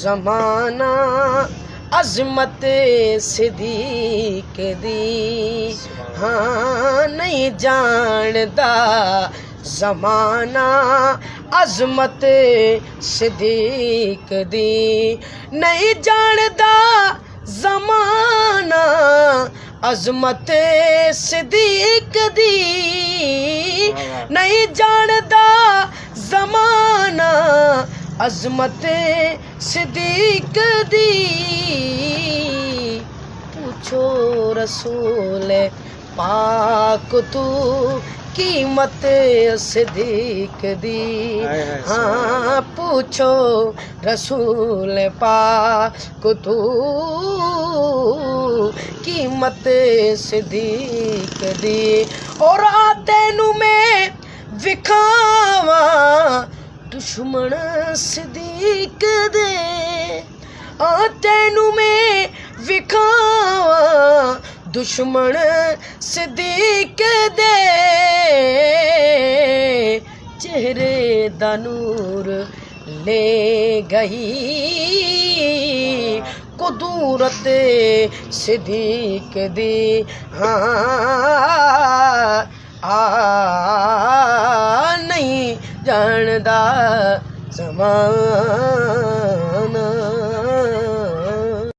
زمانہ عظمت صدیق دی ہاں نہیں جاندا زمانہ عظمت صدیق دی نہیں جاندا زمانہ عظمت صدیق دی نہیں جاندا زمانہ عظمت صدیق دی پوچھو رسول پاک تو قیمت صدیق دی ہاں پوچھو رسول پاک تو قیمت صدیق دی اور تینوں میں وکھاواں دشمن صدیق دے تینوں میں وکھاواں دشمن صدیق دے چہرے دا نور لے گئی قدرت صدیق دی ہاں نہیں جاندا زمانہ